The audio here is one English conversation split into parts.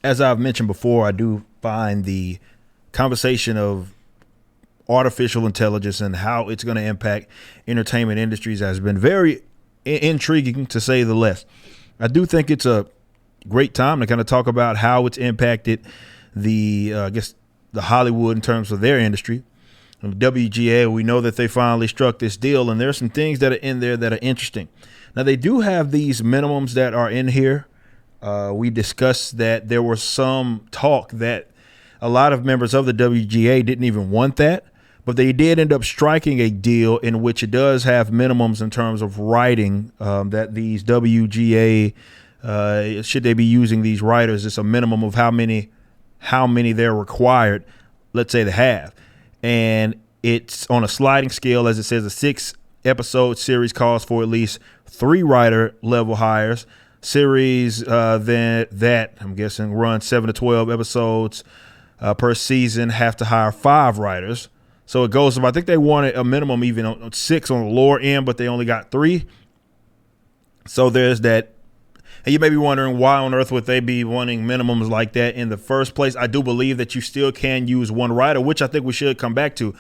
as I've mentioned before, I do find the conversation of artificial intelligence and how it's going to impact entertainment industries has been very intriguing, to say the least. I do think it's a great time to kind of talk about how it's impacted I guess, the Hollywood in terms of their industry. WGA, we know that they finally struck this deal, and there's some things that are in there that are interesting. Now, they do have these minimums that are in here. We discussed that there was some talk that a lot of members of the WGA didn't even want that, but they did end up striking a deal in which it does have minimums in terms of writing, that these WGA, should they be using these writers, it's a minimum of how many they're required, let's say, to have. And it's on a sliding scale, as it says. A 6-episode series calls for at least 3 writer level hires. Series that I'm guessing run 7 to 12 episodes per season have to hire 5 writers. So it goes up. I think they wanted a minimum even on 6 on the lower end, but they only got 3. So there's that. And you may be wondering, why on earth would they be wanting minimums like that in the first place? I do believe that you still can use one writer, which I think we should come back to,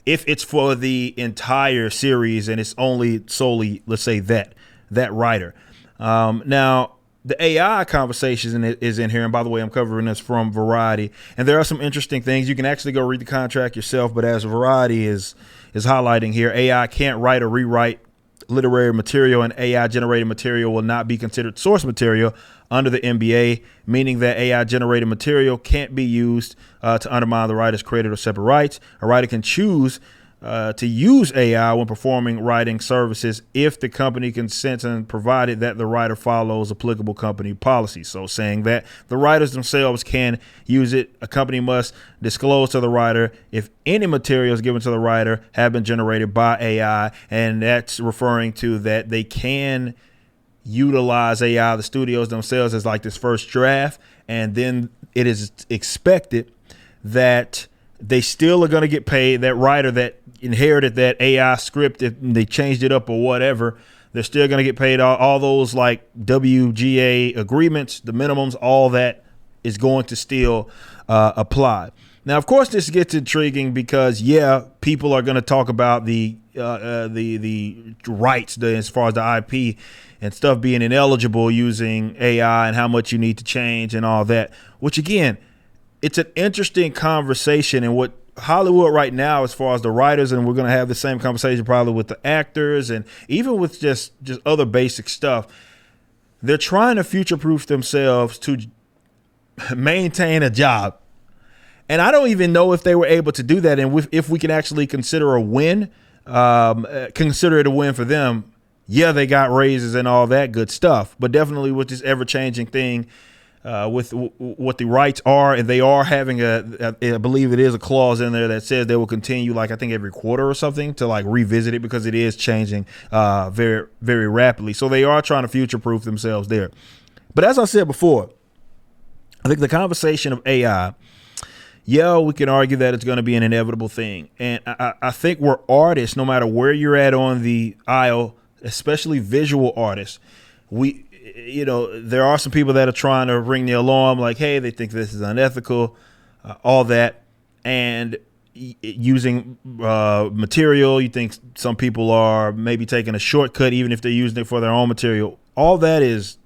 if it's for the entire series and it's only solely, let's say, that writer. Now, the AI conversation is in here. And by the way, I'm covering this from Variety. And there are some interesting things. You can actually go read the contract yourself. But as Variety is highlighting here, AI can't write or rewrite literary material, and AI generated material will not be considered source material under the NBA, meaning that AI generated material can't be used to undermine the writer's credit or separate rights. A writer can choose to use AI when performing writing services if the company consents and provided that the writer follows applicable company policies. So saying that the writers themselves can use it, a company must disclose to the writer if any materials given to the writer have been generated by AI. And that's referring to that they can utilize AI, the studios themselves, as like this first draft. And then it is expected that they still are going to get paid. That writer that inherited that AI script, if they changed it up or whatever, they're still going to get paid. All those like WGA agreements, the minimums, all that is going to still apply. Now, of course, this gets intriguing because, people are going to talk about the rights, as far as the IP and stuff being ineligible using AI and how much you need to change and all that, which, again, it's an interesting conversation. And what Hollywood right now, as far as the writers, and we're going to have the same conversation probably with the actors and even with just other basic stuff, they're trying to future-proof themselves to maintain a job. And I don't even know if they were able to do that. And if we can actually consider a win, consider it a win for them. Yeah, they got raises and all that good stuff, but definitely with this ever-changing thing, with what the rights are, and they are having I believe it is a clause in there that says they will continue, like I think every quarter or something, to like revisit it because it is changing very, very rapidly. So they are trying to future-proof themselves there. But as I said before, I think the conversation of AI, we can argue that it's going to be an inevitable thing. And I think we're artists, no matter where you're at on the aisle, especially visual artists, there are some people that are trying to ring the alarm, like, hey, they think this is unethical, all that. And using material, you think some people are maybe taking a shortcut, even if they're using it for their own material. All that is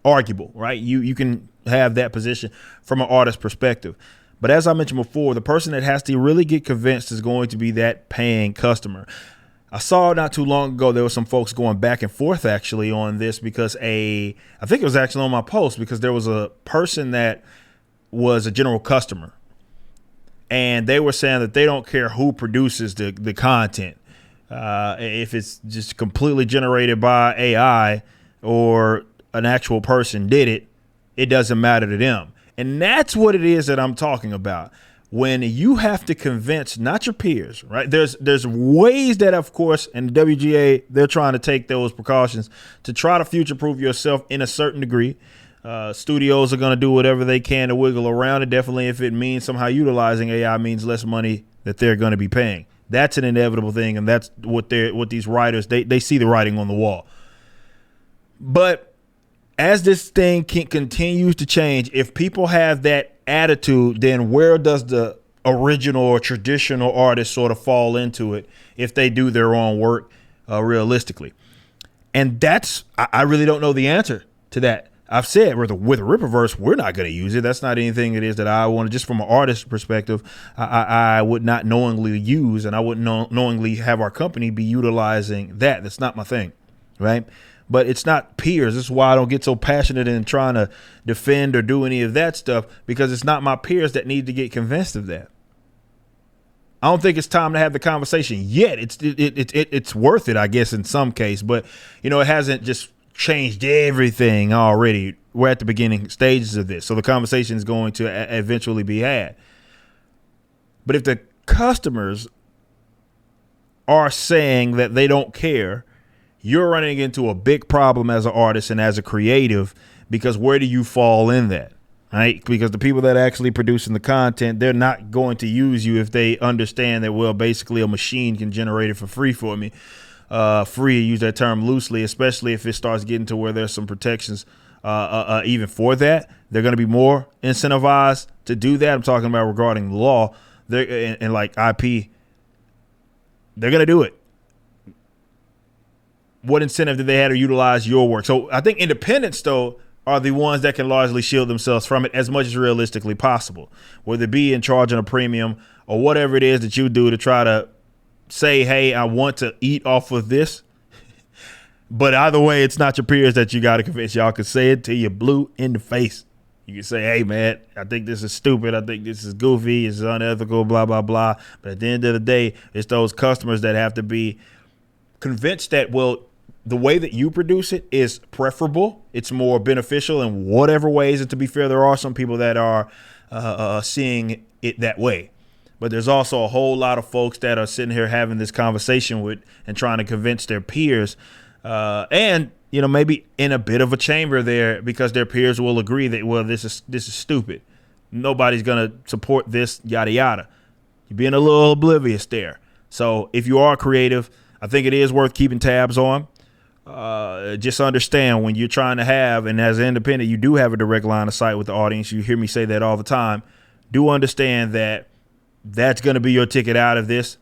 arguable, right? You can have that position from an artist perspective. But as I mentioned before, the person that has to really get convinced is going to be that paying customer. I saw not too long ago, there were some folks going back and forth actually on this because I think it was actually on my post, because there was a person that was a general customer and they were saying that they don't care who produces the content. If it's just completely generated by AI or an actual person did it, it doesn't matter to them. And that's what it is that I'm talking about. When you have to convince not your peers, right? There's ways that, of course, and the WGA, they're trying to take those precautions to try to future-proof yourself in a certain degree. Studios are going to do whatever they can to wiggle around it. Definitely, if it means somehow utilizing AI means less money that they're going to be paying. That's an inevitable thing, and that's what these writers, they see the writing on the wall. But as this thing continues to change, if people have that attitude, then where does the original or traditional artist sort of fall into it if they do their own work realistically? And I really don't know the answer to that. I've said with Rippaverse, we're not going to use it. That's not anything it is that I want to, just from an artist perspective, I would not knowingly use, and I wouldn't knowingly have our company be utilizing that. That's not my thing, right? But it's not peers. This is why I don't get so passionate in trying to defend or do any of that stuff, because it's not my peers that need to get convinced of that. I don't think it's time to have the conversation yet. It's worth it, I guess, in some case, but it hasn't just changed everything already. We're at the beginning stages of this, so the conversation is going to eventually be had. But if the customers are saying that they don't care, you're running into a big problem as an artist and as a creative, because where do you fall in that? Right? Because the people that are actually producing the content, they're not going to use you if they understand that, well, basically a machine can generate it for free for me. Free, use that term loosely, especially if it starts getting to where there's some protections even for that. They're going to be more incentivized to do that. I'm talking about regarding the law and like IP. They're going to do it. What incentive did they have to utilize your work? So I think independents, though, are the ones that can largely shield themselves from it as much as realistically possible, whether it be in charging a premium or whatever it is that you do to try to say, hey, I want to eat off of this. But either way, it's not your peers that you got to convince. Y'all can say it till you're blue in the face. You can say, hey, man, I think this is stupid. I think this is goofy. It's unethical, blah, blah, blah. But at the end of the day, it's those customers that have to be convinced that, well, the way that you produce it is preferable. It's more beneficial in whatever ways. And to be fair, there are some people that are seeing it that way. But there's also a whole lot of folks that are sitting here having this conversation with and trying to convince their peers and, maybe in a bit of a chamber there, because their peers will agree that, well, this is stupid. Nobody's going to support this, yada, yada. You're being a little oblivious there. So if you are creative, I think it is worth keeping tabs on. Just understand when you're trying to have, and as an independent, you do have a direct line of sight with the audience. You hear me say that all the time. Do understand that that's going to be your ticket out of this.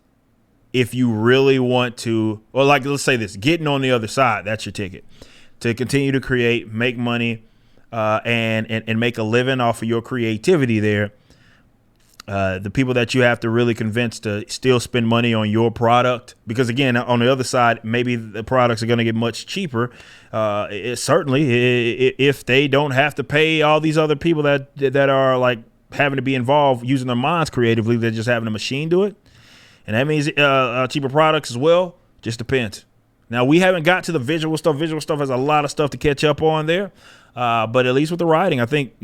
If you really want to, or like, let's say this, getting on the other side, that's your ticket to continue to create, make money, and make a living off of your creativity there. The people that you have to really convince to still spend money on your product, because again, on the other side, maybe the products are going to get much cheaper. Certainly, if they don't have to pay all these other people that are like having to be involved using their minds creatively, they're just having a machine do it. And that means cheaper products as well. Just depends. Now, we haven't got to the visual stuff. Visual stuff has a lot of stuff to catch up on there. But at least with the writing, I think,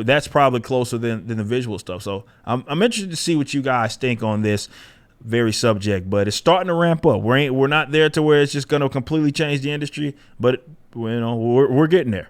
that's probably closer than the visual stuff. So I'm interested to see what you guys think on this very subject. But it's starting to ramp up. We're not there to where it's just going to completely change the industry. But, we're getting there.